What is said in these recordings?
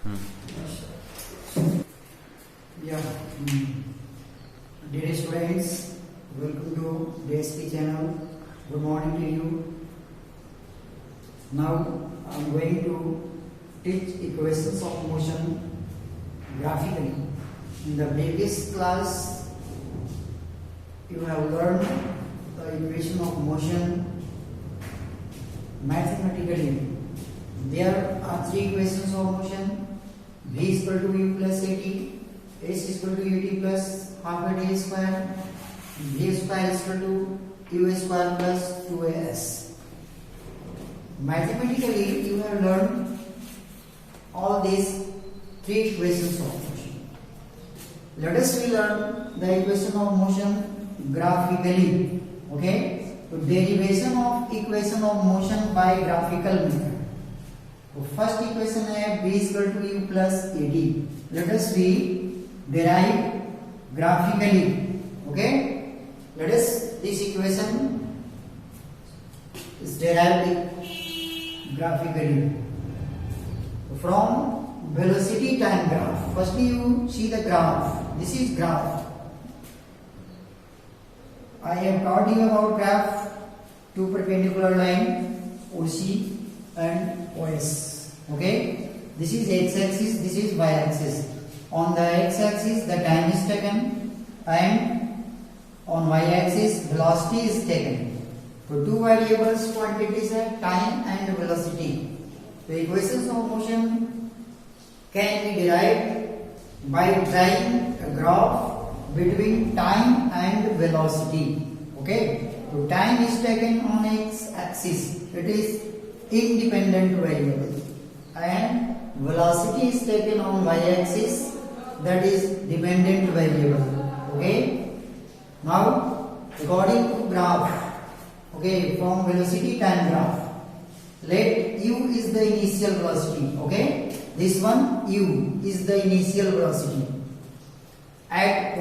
Yeah, dear students, welcome to DSP channel. Good morning to you. Now I am going to teach equations of motion graphically. In the previous class, you have learned the equation of motion mathematically. There are three equations of motion: v is equal to u plus at, s is equal to ut plus half a d square, v square is equal to u square plus 2as. Mathematically, you have learned all these three equations of motion. Let us learn the equation of motion graphically. Okay, so derivation of equation of motion by graphical method. तो first equation है b equal to u plus ad. Let us we derive graphically. Okay, let us this equation is derived graphically from velocity time graph. Firstly, you see the graph. This is graph. I have taught you about graph, two perpendicular line OC and OS. Okay, this is x-axis, this is y-axis. On the x-axis the time is taken and on y-axis velocity is taken. So two variables quantities are time and velocity. The equations of motion can be derived by drawing a graph between time and velocity. Okay, so time is taken on x-axis, it is independent variable, and velocity is taken on y-axis, that is dependent variable. Okay, now according to graph, okay, from velocity time graph, let u is the initial velocity. Okay, this one u is the initial velocity at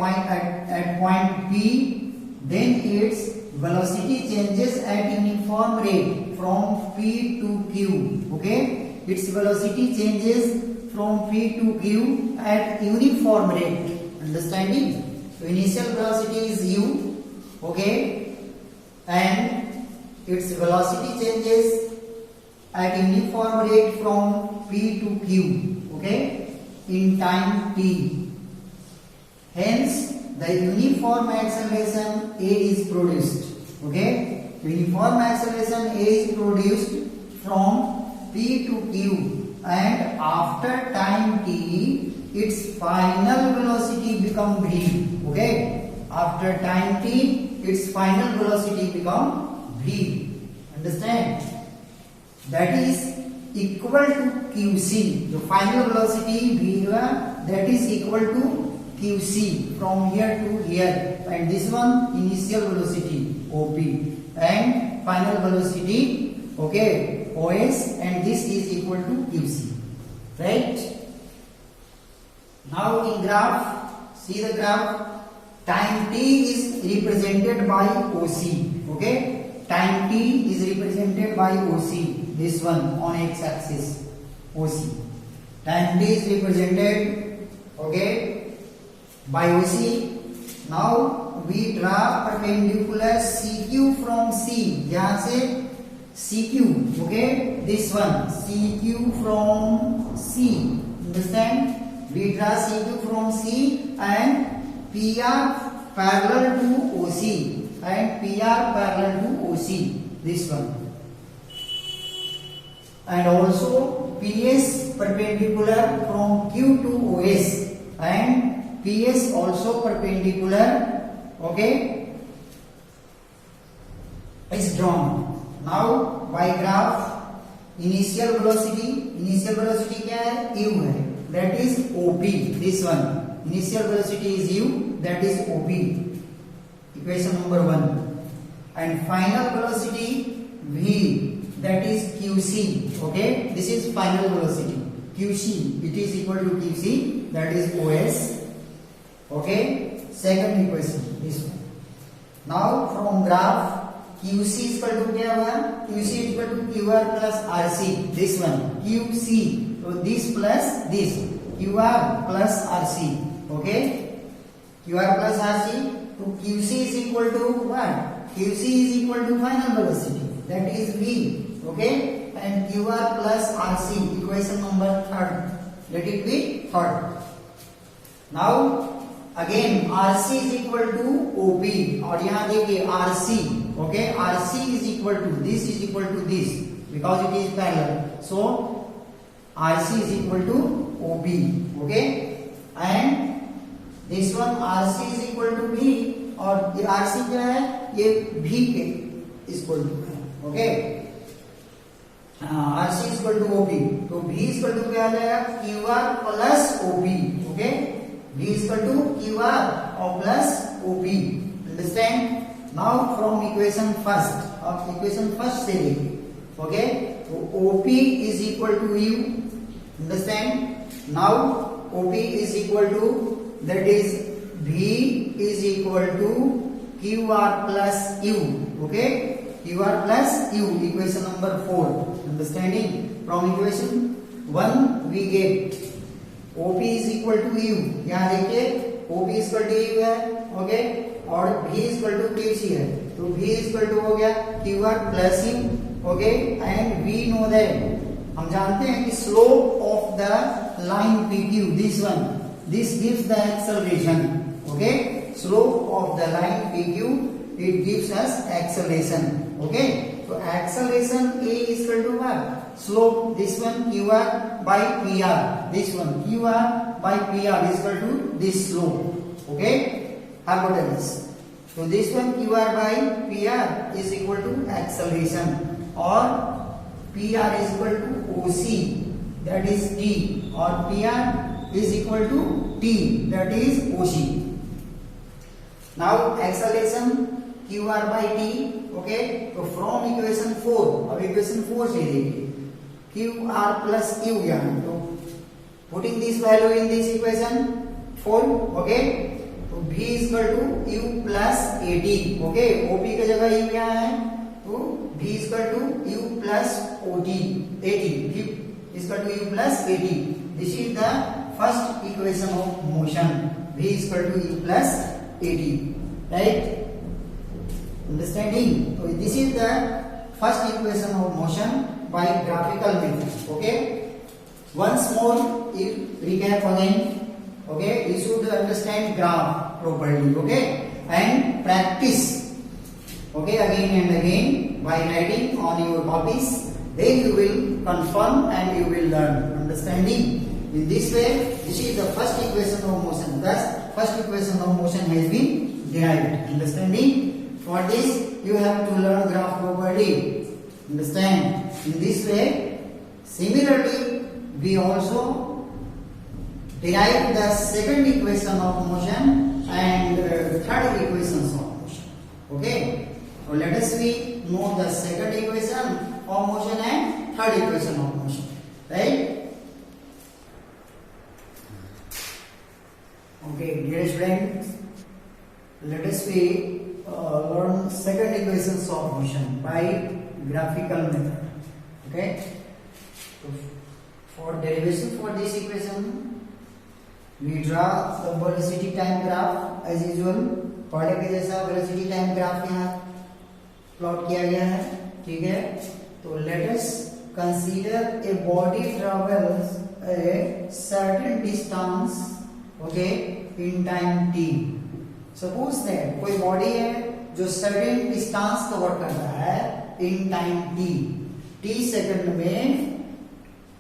point p, then its velocity changes at uniform rate from p to q. Okay, its velocity changes from p to q at uniform rate. Understanding? So initial velocity is u. Okay, and its velocity changes at uniform rate from p to q. Okay, in time t. Hence, the uniform acceleration a is produced. Okay, uniform acceleration a is produced from p to q, and after time t, its final velocity become v. Okay, after time t, its final velocity become v. Understand? That is equal to qc. The final velocity v, that is equal to qc from here to here, and this one initial velocity op and final velocity, okay, os, and this is equal to qc, right? Now in graph, see the graph, time t is represented by oc. Okay, time t is represented by oc, this one on x-axis oc. Time t is represented, okay, by OC. Now we draw perpendicular CQ from C. यहाँ से CQ, okay, this one CQ from C. Understand? We draw CQ from C and PR parallel to OC and PR parallel to OC. This one. And also PS perpendicular from Q to OS and PS also perpendicular, okay, is drawn. Now by graph, initial velocity क्या है? U है, that is OP. This one, initial velocity is U, that is OP. Equation number 1. And final velocity V, that is QC. Okay, this is final velocity QC. It is equal to QC, that is OS. Okay, second equation, this one. Now from graph, QC is equal to क्या हुआ? QC is equal to QR plus RC. This one, QC So this plus this, QR plus RC. Okay, QR plus RC. So QC is equal to what? QC is equal to final velocity, that is V. Okay, and QR plus RC, equation number third. Let it be third. Now again RC is equal to OP, और यहाँ देखिए RC. Okay, RC is equal to this is equal to this because it is parallel. So RC is equal to OP. Okay, and this one RC is equal to V, और ये RC क्या है? ये V के equal to है. Okay, RC is equal to OP. तो V is equal to क्या आ जाएगा? QR plus OP. Okay, V is equal to QR or plus OP. Understand? Now from equation first, अब equation first से देखिए. Okay, तो OP is equal to U. Understand? Now OP is equal to, that is V is equal to QR plus U. Okay, QR plus U, equation number 4. Understanding? From equation 1 we get OP is equal to U. यहाँ देखिए OP is equal to U है. Okay, और V is equal to QC है. तो V is equal to हो गया QR plus U. Okay, and we know that, हम जानते हैं कि slope of the line PQ, this one, this gives the acceleration. Okay, slope of the line PQ, it gives us acceleration. Okay, so acceleration A is equal to what? Slope, this one QR by PR, this one QR by PR is equal to this slope. Okay, hypotenuse. So this one QR by PR is equal to acceleration, or PR is equal to OC, that is T, or PR is equal to T, that is OC. Now acceleration QR by T. Okay, so from equation 4, अब equation 4 से देखिए QR plus U यहाँ, तो putting this value in this equation 4. Okay, तो V is equal to U plus AT. Okay, OP की जगह U यहाँ है, तो V is equal to U plus OT, AT. V is equal to U plus AT. This is the first equation of motion. V is equal to U plus AT. Right? Understanding? So this is the first equation of motion by graphical method. Okay. Once more, recap again. Okay. You should understand graph properly. Okay. And practice. Okay. Again and again by writing on your copies. Then you will confirm and you will learn. Understanding? In this way, this is the first equation of motion. Thus, first equation of motion has been derived. Understanding? For this, you have to learn graph properly. Understand? In this way, similarly, we also derive the second equation of motion and third equations of motion. Okay? So let us know the second equation of motion and third equation of motion. Right? Okay, dear students, let us learn second equations of motion by graphical method. Okay, so for derivation for this equation, we draw the velocity time graph as usual. पहले के जैसा velocity time graph यहाँ plot किया गया है. ठीक है, तो let us consider a body travels a certain distance. Okay, in time t. Suppose that कोई बॉडी है जो सर्टेन डिस्टेंस कवर कर रहा है इन टाइम t सेकंड में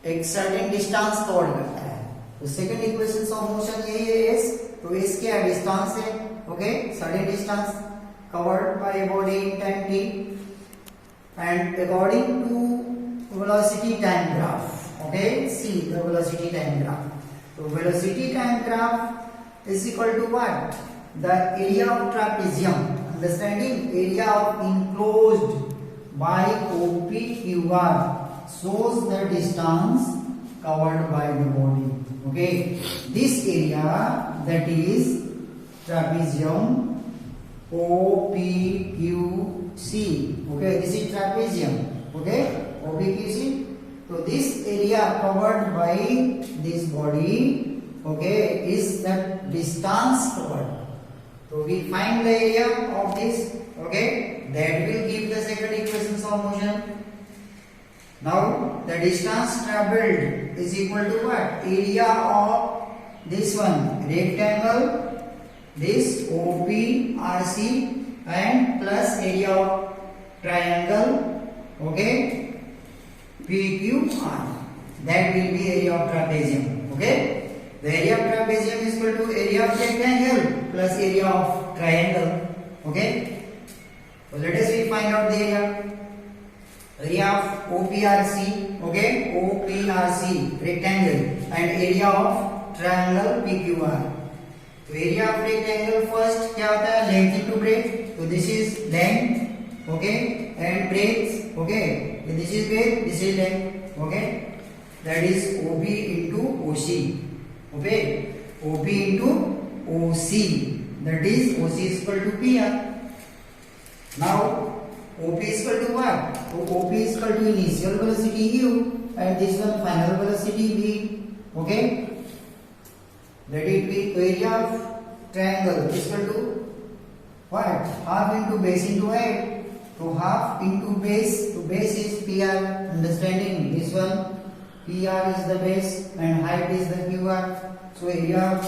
एक सर्टेन डिस्टेंस कवर करता है. तो सेकंड इक्वेशन ऑफ मोशन यही है s. तो s क्या है? डिस्टेंस है. Okay, certain distance covered by a body in time t and according to velocity time graph. Okay, see the velocity time graph. So velocity time graph is equal to what? The area of trapezium. Understanding? Area of enclosed by OPQR shows the distance covered by the body. Okay, this area, that is trapezium OPQC. Okay, this is trapezium. Okay, OPQC, So this area covered by this body, okay, is the distance covered. So we find the area of this, okay, that will give the second equation of motion. Now the distance traveled is equal to what? Area of this one rectangle, this OPRC, and plus area of triangle, okay, PQR. That will be area of trapezium, okay. The area of trapezium is equal to area of rectangle plus area of triangle, okay. So let us find out the area. Area of OPRC, okay, OPRC rectangle, and area of triangle PQR. So area of rectangle first क्या होता है? Length into breadth. So this is length, okay, and breadth, okay. So this is breadth, this is length, okay. That is OB into OC, okay. OB into OC. That is OC is equal to PR. Now OP is equal to what? So OP is equal to initial velocity u and this one final velocity v. Okay. Let it be area of triangle is equal to what? Half into base into height. So half into base. So base is PR. Understanding this one? PR is the base and height is the QR. So area of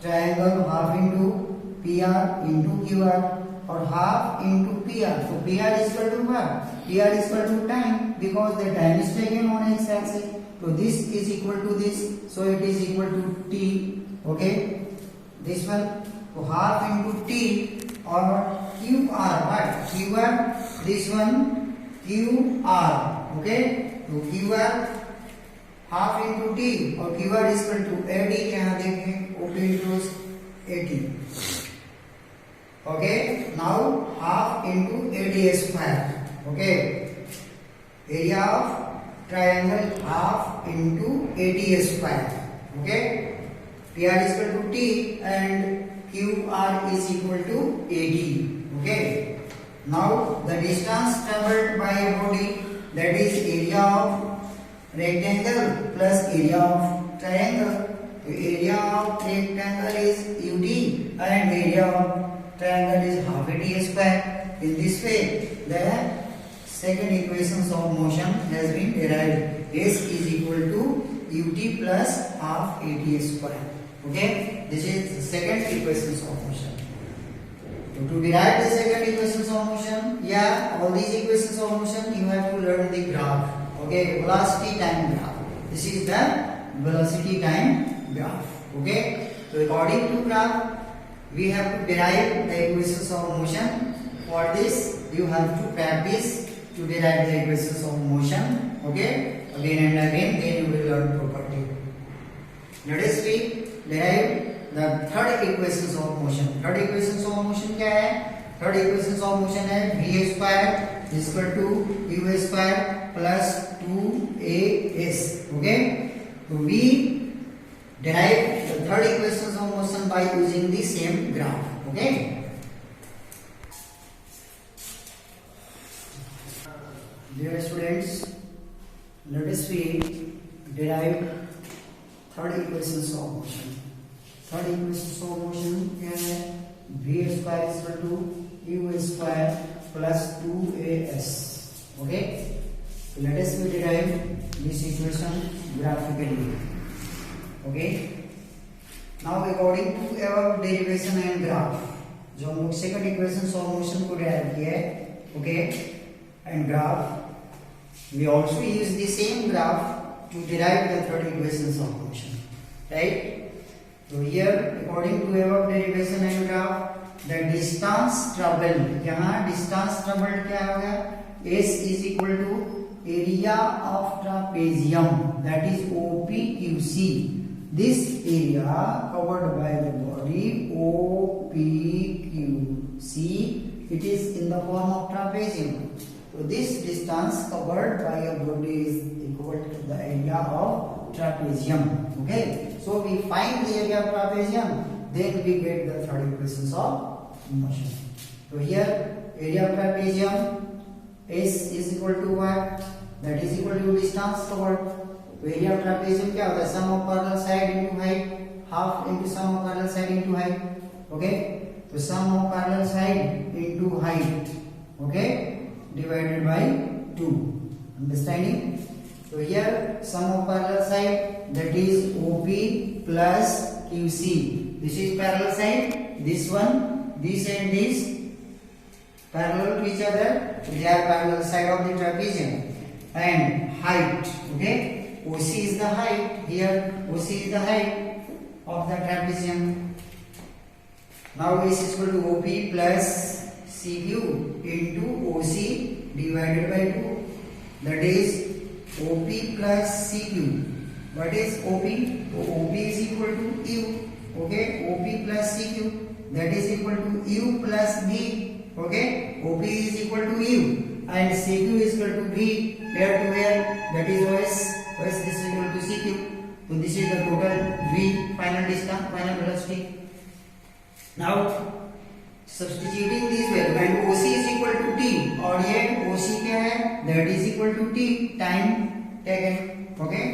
triangle half into PR into QR. Or half into PR. So PR is equal to what? PR is equal to time because the time is taken on x axis. So this is equal to this. So it is equal to T. Okay. This one. So half into T or QR. What? QR. This one QR. Okay. So QR half into T or QR is equal to AD. यहाँ देखें OP into AT. Okay, now half into AD square. Okay, area of triangle half into AD square. Okay, PR is equal to T and QR is equal to AD. Okay, now the distance traveled by a body, that is area of rectangle plus area of triangle. So area of rectangle is UD and area of triangle is half AD square. In this way, the second equation of motion has been derived. S is equal to ut plus half AD square. Okay, this is the second equation of motion. So to derive the second equation of motion, yeah, all these equations of motion you have to learn the graph. Okay, velocity time graph. This is the velocity time graph. Okay, so according to graph, we have to derive the equations of motion. For this, you have to practice to derive the equations of motion. Okay, again and again, then you will learn properly. Let us derive the third equations of motion. Third equations of motion क्या है? Third equations of motion है v square is equal to u square plus 2as. Okay, so we derive the third equation of motion by using the same graph. Okay. Dear students, let us derive third equations of motion. Third equations of motion क्या है? v square is equal to u square plus 2as. Okay. So let us derive this equation graphically. Okay. Now according to our derivation and graph, जो हम लोग second equation of motion को derive किया है, okay, and graph, we also use the same graph to derive the third equations of motion, right? So here according to our derivation and graph, the distance traveled, यहाँ distance traveled क्या हो गया? S is equal to area of trapezium, that is OPQC. This area covered by the body OPQC, it is in the form of trapezium. So this distance covered by a body is equal to the area of trapezium. Okay. So we find the area of trapezium, then we get the third equations of motion. So here area of trapezium S is equal to what? that is equal to distance covered. तो area of trapezium क्या होता है? Sum of parallel side into height, half into sum of parallel side into height. Okay, तो sum of parallel side into height, okay, divided by 2. Understanding? So here sum of parallel side, that is OP plus QC. This is parallel side. This one, this and this parallel to each other. They are parallel side of the trapezium. And height. Okay. OC is the height. Here OC is the height of the trapezium. Now this is equal to OP plus CQ into OC divided by 2. That is OP plus CQ. What is OP? So OP is equal to U. Okay, OP plus CQ, that is equal to U plus V. Okay, OP is equal to U and CQ is equal to V. Where to where? That is OS. OS this is equal to CQ. So this is the total V, final distance, final velocity. Now substituting this value and OC is equal to T, और ये OC क्या है? That is equal to T time taken. Okay,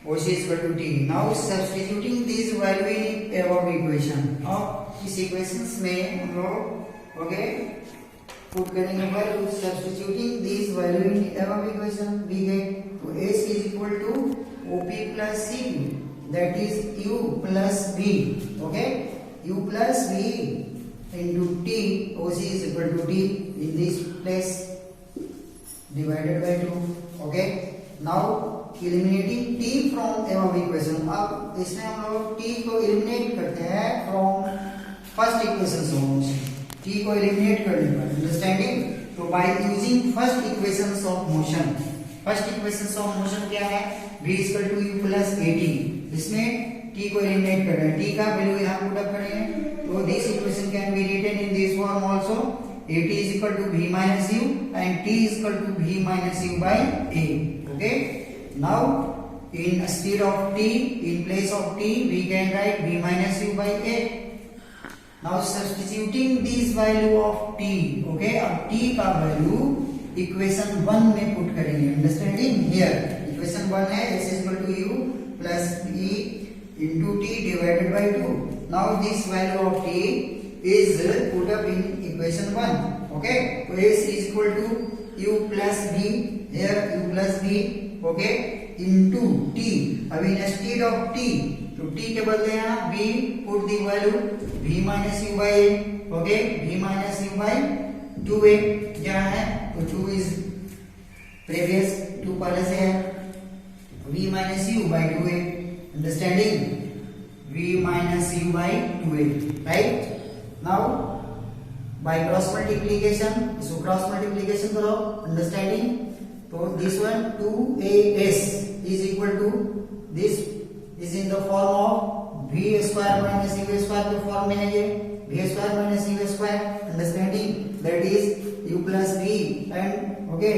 OC is equal to T. Now substituting this value in above equation. अब इस equations में हम लोग okay put करेंगे value. Substituting this value in above equation we get to S is equal to OP plus CQ, that is U plus V. Okay, U plus V into T, OC is equal to T in this place divided by 2. Okay, now eliminating T from above equation. अब इसमें हम लोग T को eliminate करते हैं from first equation solution. T को eliminate करने पर understanding? तो by using first equations of motion. First equations of motion क्या है? V is equal to U plus AT. इसमें T को eliminate कर रहे हैं. T का वैल्यू यहाँ पुट अप करेंगे. तो this equation can be written in this form also. AT is equal to V minus U and T is equal to V minus U by A. Okay. Now instead of T, in place of T, we can write V minus U by A. Now substituting this value of T. Okay. अब T का value equation 1 में put करेंगे. Understanding? Here equation 1 है S is equal to U plus E into T divided by 2. Now this value of T is put up in equation 1. Okay, so S is equal to U plus V, here U plus V, okay, into T. अब instead of T, तो T के बदले यहाँ V put the value V minus U by A. Okay, V minus U by 2A क्या है? तो 2 is previous 2 पहले से है. V minus U by 2A. Understanding? V minus U by 2A, right? Now by cross multiplication, so cross multiplication करो. Understanding? तो this one 2AS is equal to this is in the form of V square minus U square के form में है ये. V square minus U square. Understanding? That is U plus V and okay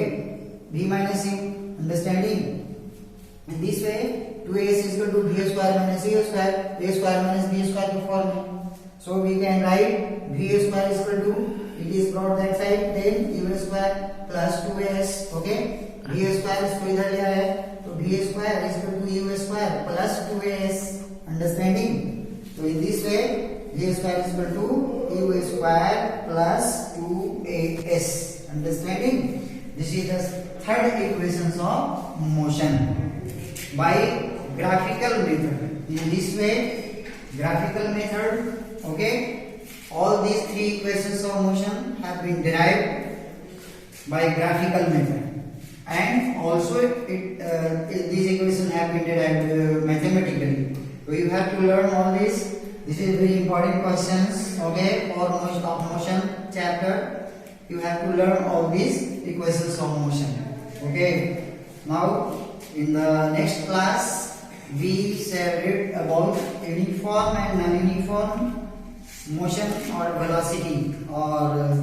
V minus U. Understanding? In this way 2as is equal to V square minus U square, A square minus B square के form में. So we can write V square is equal to, it is brought that side, then U square plus 2as. Okay, V square इसको इधर ले आया तो V square is equal to U square plus 2as. Understanding? So in this way V square is equal to U square plus 2as. Understanding? This is the third equations of motion by graphical method. In this way graphical method, okay, all these three equations of motion have been derived by graphical method, and also these equations have been derived mathematically. So you have to learn all this. This is very important questions, okay, for motion chapter. You have to learn all these equations of motion. Okay, now in the next class we shall read about uniform and non-uniform motion or velocity or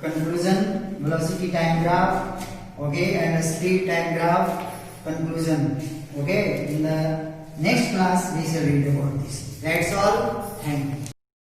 conclusion, velocity time graph, okay, and speed time graph conclusion. Okay, in the next class we shall read about this. That's all. Thank you.